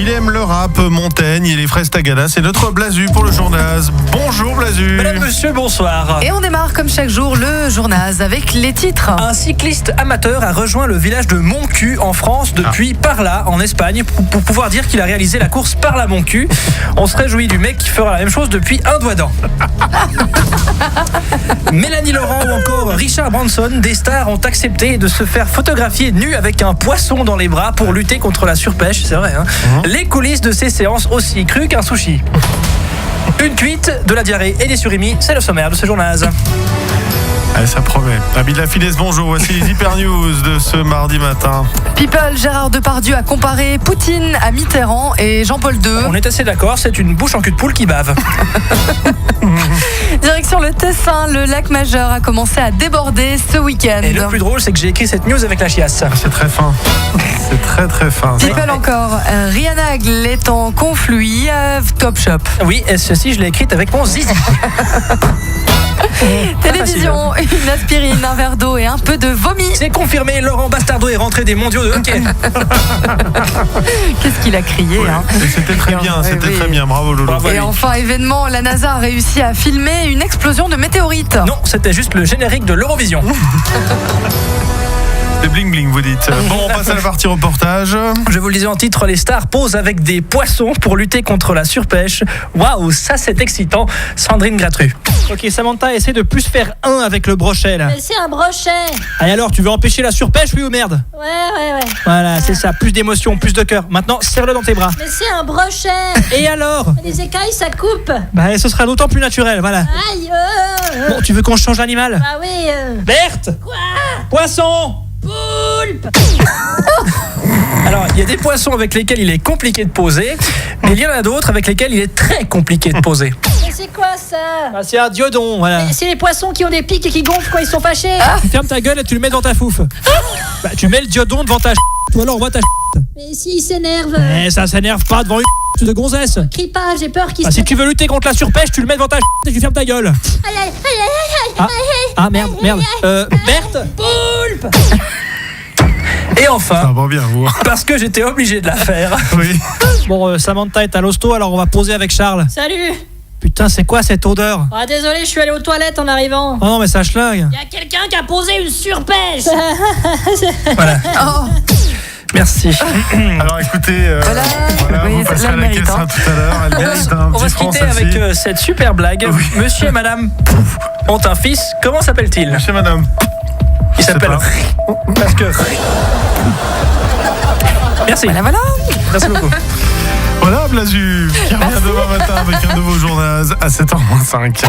Il aime le rap, Montaigne et les fraises Tagada. C'est notre Blazu pour le Journaz. Bonjour Blazu. Madame, monsieur, bonsoir. Et on démarre comme chaque jour le Journaz avec les titres. Un cycliste amateur a rejoint le village de Montcuq en France depuis Parla en Espagne pour pouvoir dire qu'il a réalisé la course Parla-Montcuq. On se réjouit du mec qui fera la même chose depuis un doigt d'an. Mélanie Laurent ou encore Richard Branson, des stars ont accepté de se faire photographier nus avec un poisson dans les bras pour lutter contre la surpêche, c'est vrai. Les coulisses de ces séances aussi crues qu'un sushi. Une cuite, de la diarrhée et des surimi, c'est le sommaire de ce Journaz. Allez, ça promet. Abila Finesse, bonjour. Voici les Hyper News de ce mardi matin. People, Gérard Depardieu a comparé Poutine à Mitterrand et Jean-Paul II. On est assez d'accord, c'est une bouche en cul de poule qui bave. Direction le Tessin, le lac Majeur a commencé à déborder ce week-end. Et le plus drôle, c'est que j'ai écrit cette news avec la chiasse. C'est très fin. C'est très très fin. Ça. People encore, Rihanna est en conflit à Topshop. Oui, et ceci, je l'ai écrite avec mon zizi. Télévision, une aspirine, un verre d'eau et un peu de vomi. C'est confirmé, Laurent Bastardo est rentré des mondiaux de hockey. Qu'est-ce qu'il a crié, hein. C'était très bien, très bien. Bravo Lolo. Bravo. Et enfin, événement, la NASA a réussi à filmer une explosion de météorites. Non, c'était juste le générique de l'Eurovision. C'est bling bling, vous dites. Bon, on passe à la partie reportage. Je vous le disais en titre, les stars posent avec des poissons pour lutter contre la surpêche. Waouh, ça c'est excitant. Sandrine Gratru. Ok, Samantha, essaie de plus faire un avec le brochet là. Mais c'est un brochet. Allez alors, tu veux empêcher la surpêche, oui ou merde? Ouais. Voilà, c'est ça, plus d'émotion, plus de cœur. Maintenant, serre-le dans tes bras. Mais c'est un brochet. Et alors? Les écailles, ça coupe. Bah, ce sera d'autant plus naturel, voilà. Aïe. Bon, tu veux qu'on change d'animal? Bah oui. Berthe! Quoi? Poisson! Poulpe. Alors, il y a des poissons avec lesquels il est compliqué de poser, mais il y en a d'autres avec lesquels il est très compliqué de poser. Mais c'est quoi ça? Ah, c'est un diodon, voilà. C'est les poissons qui ont des pics et qui gonflent quand ils sont fâchés. Tu fermes ta gueule et tu le mets dans ta fouffe. Bah, tu mets le diodon devant ta ou alors on voit ta Mais s'ils s'énervent, Eh, ça s'énerve pas devant une de gonzesse. crie pas, j'ai peur qu'ils Ah, si tu veux lutter contre la surpêche, tu le mets devant ta et tu fermes ta gueule. Aïe. Ah, merde. Berthe. Poulpe. Et Ça enfin, va bien, vous. parce que j'étais obligé de la faire. Oui. Bon, Samantha est à l'hosto, alors on va poser avec Charles. Salut. Putain, c'est quoi cette odeur? Ah désolé, je suis allé aux toilettes en arrivant. Oh non, mais ça schlingue. Il y a quelqu'un qui a posé une surpêche. Voilà. Oh, Merci. Alors écoutez, Voilà. vous Oui, passerez là, à elle la mérite, caisse hein. tout à l'heure. Elle mérite un On va petit se franc, quitter celle-ci. avec cette super blague. Oui. Monsieur et madame ont un fils. Comment s'appelle-t-il? Monsieur, madame. Il s'appelle pas. parce que. Merci. voilà. Merci beaucoup. Voilà, Blazu, qui revient demain matin avec un nouveau Journaz à 7h-5.